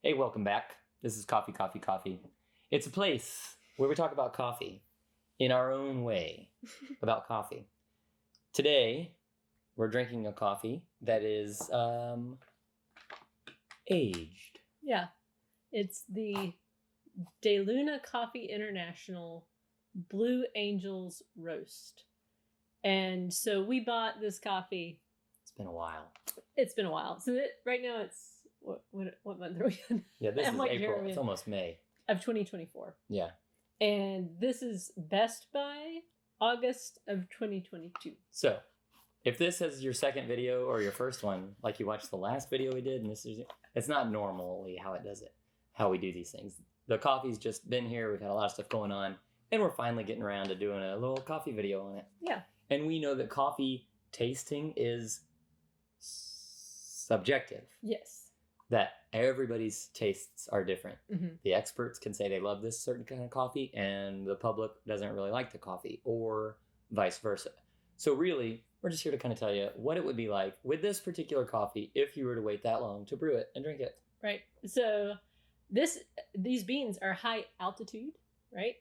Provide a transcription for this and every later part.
Hey, welcome back. This is Coffee, Coffee, Coffee. It's a place where we talk about coffee in our own way about coffee. Today, we're drinking a coffee that is aged. Yeah. It's the De Luna Coffee International Blue Angels Roast. And so we bought this coffee. It's been a while. It's been a while. So right now it's, what month are we in? Yeah, this is April. It's almost May. Of 2024. Yeah. And this is Best by August of 2022. So, if this is your second video or your first one, like you watched the last video we did, and it's not normally how it does it, how we do these things. The coffee's just been here. We've had a lot of stuff going on, and we're finally getting around to doing a little coffee video on it. Yeah. And we know that coffee tasting is subjective. Yes. That everybody's tastes are different. Mm-hmm. The experts can say they love this certain kind of coffee, and the public doesn't really like the coffee, or vice versa. So really, we're just here to kind of tell you what it would be like with this particular coffee if you were to wait that long to brew it and drink it. Right. So these beans are high altitude, right?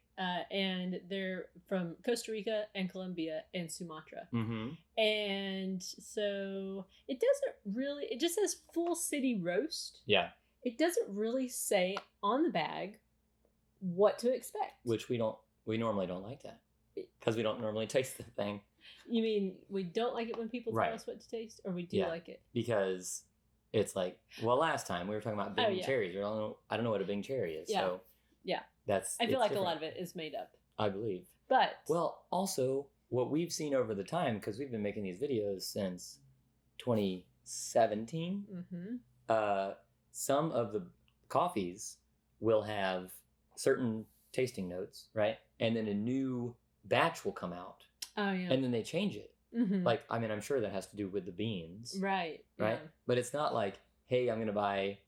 And they're from Costa Rica and Colombia and Sumatra. Mm-hmm. And so it just says full city roast. Yeah. It doesn't really say on the bag what to expect. Which we normally don't like that. Because we don't normally taste the thing. You mean we don't like it when people tell us what to taste, or we do like it? Because it's like, well, last time we were talking about Bing cherries. I don't know what a Bing cherry is. Yeah. So yeah. I feel like different. A lot of it is made up. I believe. But well, also what we've seen over the time, because we've been making these videos since 2017. Mm-hmm. Some of the coffees will have certain tasting notes, right? And then a new batch will come out. Oh yeah. And then they change it. Mm-hmm. Like, I mean, I'm sure that has to do with the beans. Right. Right. Yeah. But it's not like, hey, I'm going to buy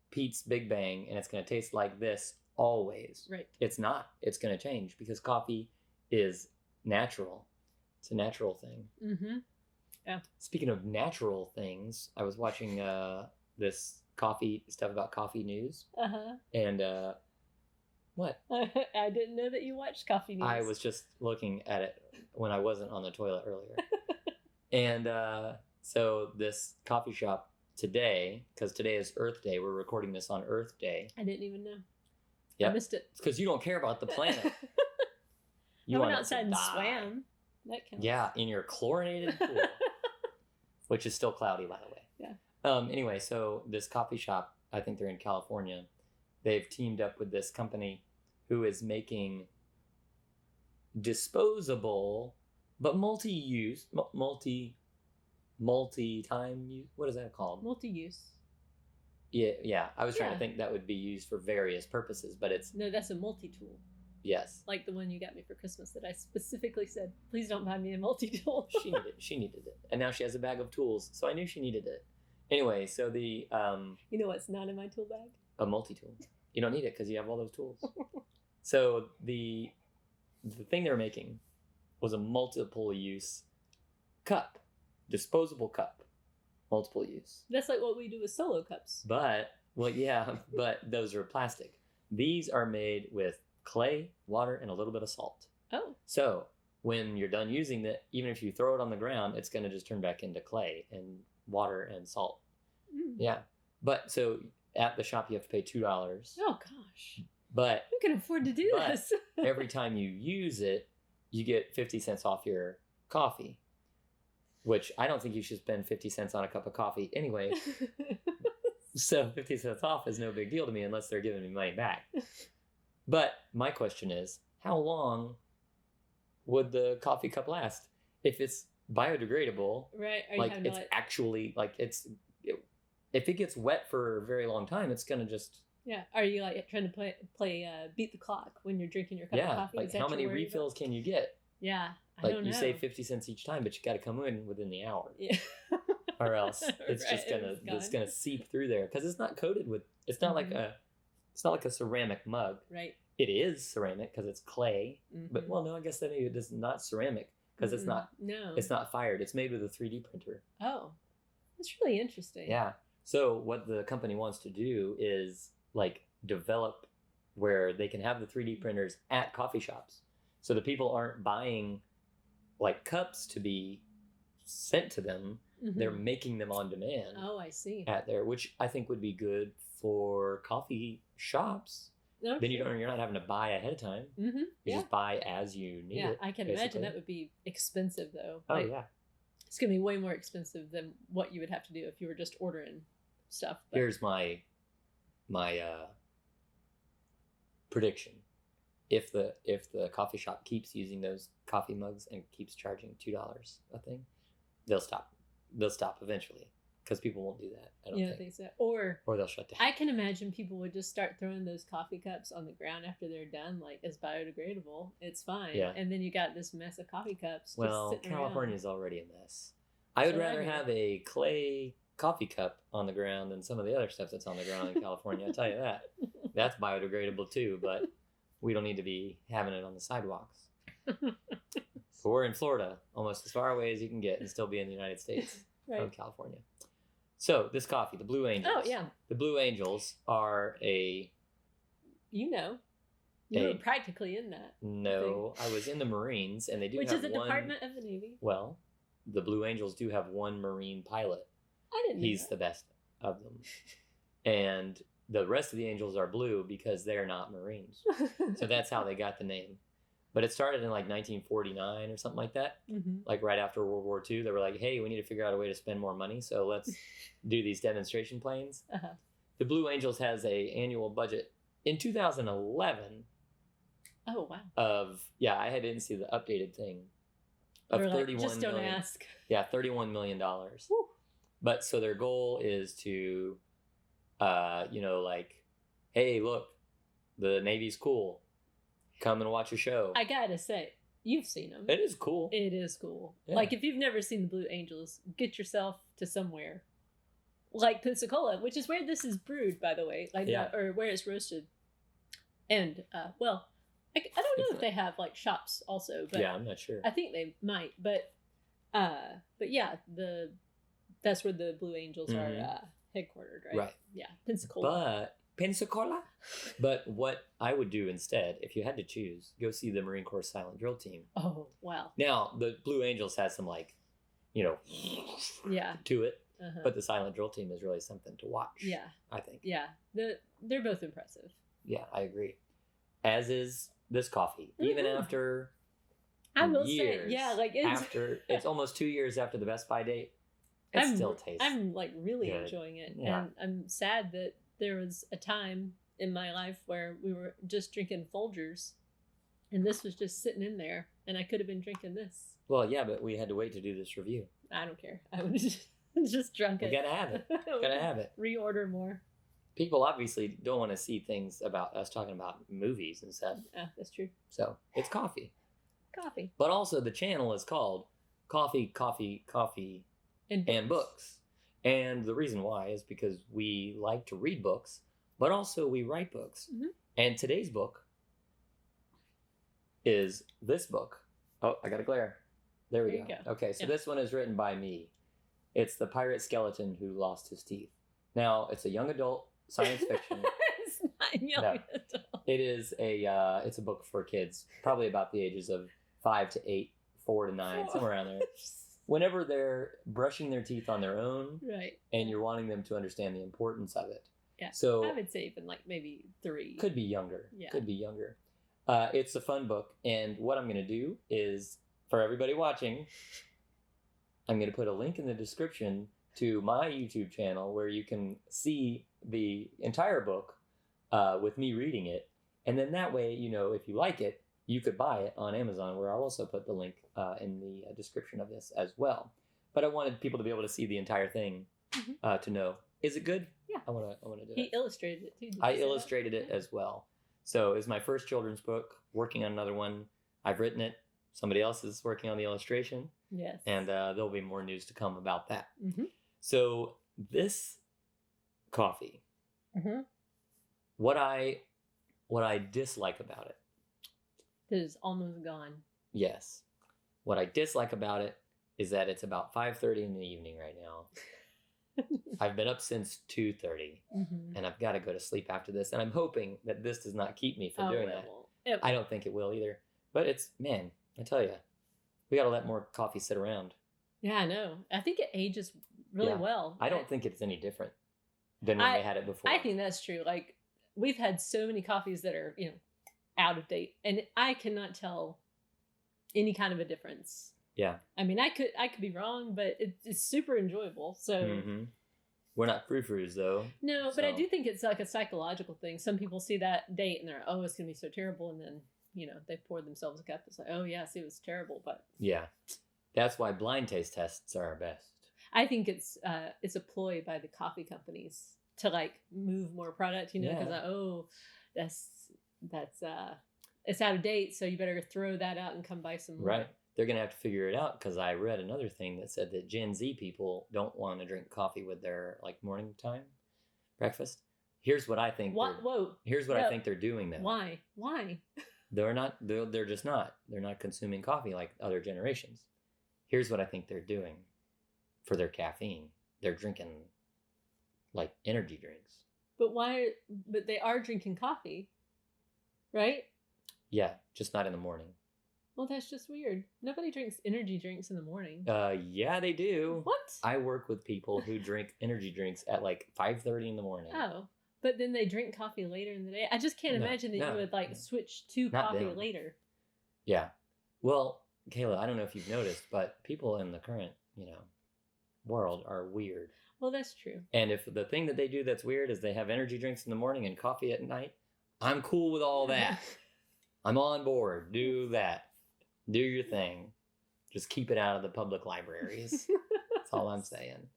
Pete's Big Bang and it's going to taste like this always. Right. It's not. It's going to change because coffee is natural. It's a natural thing. Mm-hmm. Yeah. Speaking of natural things, I was watching this coffee stuff about coffee news. Uh-huh. And what? I didn't know that you watched coffee news. I was just looking at it when I wasn't on the toilet earlier. And so this coffee shop today, because today is Earth Day, we're recording this on Earth Day. I didn't even know. Yep. I missed it. It's because you don't care about the planet. I went outside and swam. That counts. Yeah, in your chlorinated pool, which is still cloudy, by the way. Yeah. Anyway, so this coffee shop, I think they're in California. They've teamed up with this company who is making disposable, but multi-use, multi-time use. What is that called? Multi-use. Yeah. I was trying to think that would be used for various purposes, but it's... No, that's a multi-tool. Yes. Like the one you got me for Christmas that I specifically said, please don't buy me a multi-tool. She needed it. And now she has a bag of tools, so I knew she needed it. Anyway, so the... you know what's not in my tool bag? A multi-tool. You don't need it because you have all those tools. So the thing they were making was a multiple use cup, disposable cup, multiple use. That's like what we do with solo cups. But those are plastic. These are made with clay, water, and a little bit of salt. Oh. So when you're done using it, even if you throw it on the ground, it's going to just turn back into clay and water and salt. Mm. Yeah. But so at the shop, you have to pay $2. Oh, gosh. But who can afford to do this? Every time you use it, you get 50 cents off your coffee, which I don't think you should spend 50 cents on a cup of coffee anyway. So 50 cents off is no big deal to me unless they're giving me money back. But my question is, how long would the coffee cup last? If it's biodegradable, right? Actually like if it gets wet for a very long time, it's gonna just... Yeah. Are you like trying to play beat the clock when you're drinking your cup of coffee? Like how many refills can you get? Yeah. I don't know. You save 50 cents each time, but you got to come in within the hour. Yeah. Or else it's just gonna seep through there because it's not coated with. It's not like a ceramic mug. Right. It is ceramic because it's clay. Mm-hmm. But I guess that maybe it is not ceramic because it's not. No. It's not fired. It's made with a 3D printer. Oh, that's really interesting. Yeah. So what the company wants to do is like develop where they can have the 3D printers at coffee shops. So the people aren't buying like cups to be sent to them. Mhm. They're making them on demand Oh, I see. at there, which I think would be good for coffee shops. No, Then sure. you're not having to buy ahead of time. Mm-hmm. You Yeah. just buy as you need Yeah, it. I can imagine that would be expensive though. Oh Like, yeah. it's gonna be way more expensive than what you would have to do if you were just ordering stuff. But Here's my prediction. If the coffee shop keeps using those coffee mugs and keeps charging $2 a thing, they'll stop. They'll stop eventually because people won't do that. I don't you don't think. think so? Or Or they'll shut down. I can imagine people would just start throwing those coffee cups on the ground after they're done, like as biodegradable. It's fine. Yeah. And then you got this mess of coffee cups. Well, just sitting California's already a mess. I would So rather I hear. have a clay coffee cup on the ground than some of the other stuff that's on the ground in California. I'll tell you that. That's biodegradable too, but we don't need to be having it on the sidewalks. around. But we're in Florida, almost as far away as you can get and still be in the United States from Right. California. So this coffee, the Blue Angels. Oh yeah. The Blue Angels are a You know. You Hey. were practically in that. no. I was in the Marines, and they do Which have is a one. department of the Navy. Well, the Blue Angels do have one Marine pilot. I didn't know He's that. the best of them, and the rest of the Angels are blue because they're not Marines. So that's how they got the name. But it started in like 1949 or something like that. Mhm. Like right after World War II, they were like, "Hey, we need to figure out a way to spend more money, so let's do these demonstration planes." Uh-huh. The Blue Angels has a annual budget in 2011 Oh wow. of I didn't see the updated thing of They're like, 31 just don't million. ask. Yeah, $31 million. Woo. But so their goal is to, like, hey, look, the Navy's cool. Come and watch a show. I gotta say, you've seen them. It is cool. It is cool. Yeah. Like if you've never seen the Blue Angels, get yourself to somewhere like Pensacola, which is where this is brewed, by the way, like Yeah. or where it's roasted. And well, I don't know if they have like shops also, but Yeah, I'm not sure. I think they might. But yeah, that's where the Blue Angels Mhm. are headquartered, right? Right. Yeah, Pensacola. But what I would do instead, if you had to choose, go see the Marine Corps Silent Drill Team. Oh wow. Now, the Blue Angels has some Yeah. to it, Uh-huh. but the Silent Drill Team is really something to watch. Yeah. I think. Yeah. They're both impressive. Yeah, I agree. As is this coffee, even Mhm. after I will years, say, yeah, like it's almost 2 years after the Best Buy date. It still tastes. I'm like really good. enjoying it, Yeah. and I'm sad that there was a time in my life where we were just drinking Folgers, and this was just sitting in there, and I could have been drinking this. Well, yeah, but we had to wait to do this review. I don't care. I would just drunk We it. gotta have it. Gotta have it. Reorder more. People obviously don't want to see things about us talking about movies and stuff. Ah, that's true. So it's coffee. Coffee But also the channel is called Coffee, and Books. And the reason why is because we like to read books, but also we write books. Mhm. And today's book is this book. Oh, I got a glare. There we There you go. go. Okay, so Yeah. this one is written by me. It's The Pirate Skeleton Who Lost His Teeth. Now, it's a young adult science fiction. It's not young No. adult. It is it's a book for kids, probably about the ages of 5 to 8, 4 to 9, somewhere around there. Whenever they're brushing their teeth on their own, Right. and you're wanting them to understand the importance of it. Yeah. So I would say even like maybe 3. could be younger. Yeah. Could be younger. It's a fun book, and what I'm going to do is, for everybody watching, I'm going to put a link in the description to my YouTube channel where you can see the entire book with me reading it, and then that way, if you like it, you could buy it on Amazon, where I'll also put the link in the description of this as well. But I wanted people to be able to see the entire thing to know, is it good? Yeah. I want to do He it. illustrated it too. Did I you say that? illustrated it Yeah. as well. So it's my first children's book, working on another one. I've written it. Somebody else is working on the illustration. Yes. And there'll be more news to come about that. Mm-hmm. So this coffee, Mm-hmm. what I dislike about it, It is almost gone. yes. What I dislike about it is that it's about 5:30 in the evening right now. I've been up since 2:30, and I've got to go to sleep after this. And I'm hoping that this does not keep me from doing that. I don't think it will either. But man, I tell you, we got to let more coffee sit around. Yeah, I know. I think it ages really well. I don't think it's any different than when we had it before. I think that's true. Like, we've had so many coffees that are, out of date, and I cannot tell any kind of a difference. Yeah. I mean, I could be wrong, but it's super enjoyable. So we're not frou-frous though. No, but I do think it's like a psychological thing. Some people see that date and they're, oh, it's gonna be so terrible, and then they pour themselves a cup. It's like, oh yeah, see, it was terrible, but yeah, that's why blind taste tests are our best. I think it's a ploy by the coffee companies to like move more product, because that's it's out of date, so you better throw that out and come buy some more. Right. They're going to have to figure it out, because I read another thing that said that Gen Z people don't want to drink coffee with their like morning time breakfast. Here's what I think. Here's what I think they're doing though. Why? They're not. They're just not. They're not consuming coffee like other generations. Here's what I think they're doing for their caffeine. They're drinking like energy drinks. But why? But they are drinking coffee, right? Yeah, just not in the morning. Well, that's just weird. Nobody drinks energy drinks in the morning. Yeah, they do. What? I work with people who drink energy drinks at like 5:30 in the morning. Oh, but then they drink coffee later in the day. I just can't imagine that you would like switch to coffee later. Yeah. Well, Kayla, I don't know if you've noticed, but people in the current, world are weird. Well, that's true. And if the thing that they do that's weird is they have energy drinks in the morning and coffee at night, I'm cool with all that. I'm on board. Do that. Do your thing. Just keep it out of the public libraries. That's all I'm saying.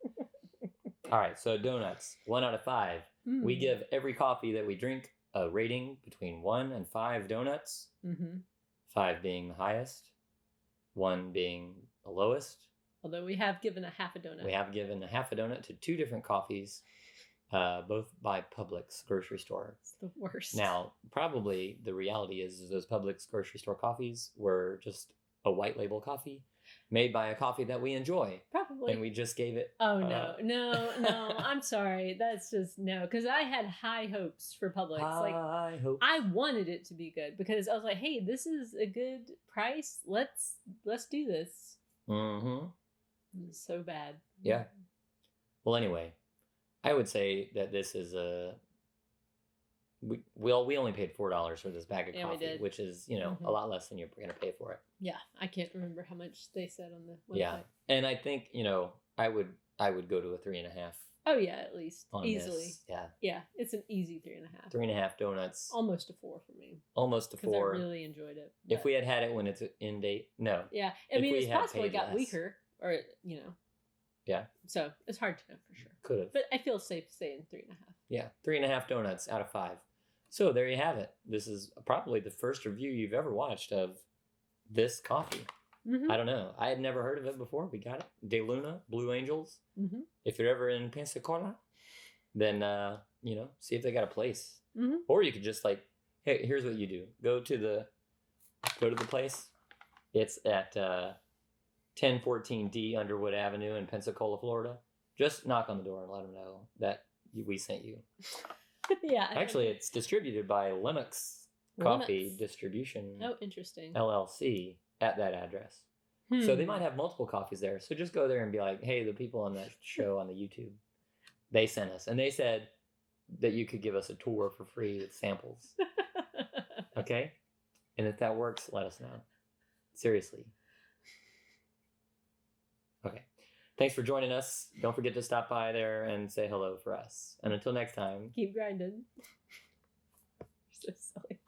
All right, so donuts. 1 out of 5. We give every coffee that we drink a rating between 1 and 5 donuts. 5 being the highest, 1 being the lowest. Although we have given a half a donut. We have given a half a donut to 2 different coffees, both by Publix grocery store. It's the worst. Now, probably the reality is those Publix grocery store coffees were just a white label coffee made by a coffee that we enjoy. Probably. And we just gave it... Oh, no. I'm sorry. That's just no. Because I had high hopes for Publix. High hopes. I wanted it to be good because I was like, hey, this is a good price. Let's do this. Mm-hmm. It's so bad. Yeah. Well, anyway, I would say that this is we only paid $4 for this bag of coffee, which is, a lot less than you're going to pay for it. Yeah. I can't remember how much they said on the website. Yeah. And I think, I would go to a 3.5. Oh yeah, at least. Easily. This. Yeah. Yeah. It's an easy 3.5. 3.5 donuts. Almost a 4 for me. Almost a 4. I really enjoyed it. If we had it when it's in date, no. Yeah. I mean, it's possible it got weaker or, Yeah. So it's hard to know for sure. Could have. But I feel safe saying 3.5. Yeah. 3.5 donuts out of 5. So there you have it. This is probably the first review you've ever watched of this coffee. I don't know. I had never heard of it before. We got it. De Luna, Blue Angels. If you're ever in Pensacola, then, see if they got a place. Or you could just hey, here's what you do. Go to the place. It's at 1014D Underwood Avenue in Pensacola, Florida. Just knock on the door and let them know that we sent you. Yeah. Actually, it's distributed by Lennox Coffee Distribution. Oh, interesting. LLC at that address. So they might have multiple coffees there. So just go there and be like, hey, the people on that show on the YouTube, they sent us. And they said that you could give us a tour for free with samples. Okay? And if that works, let us know. Seriously. Okay. Thanks for joining us. Don't forget to stop by there and say hello for us. And until next time. Keep grinding. You're so silly.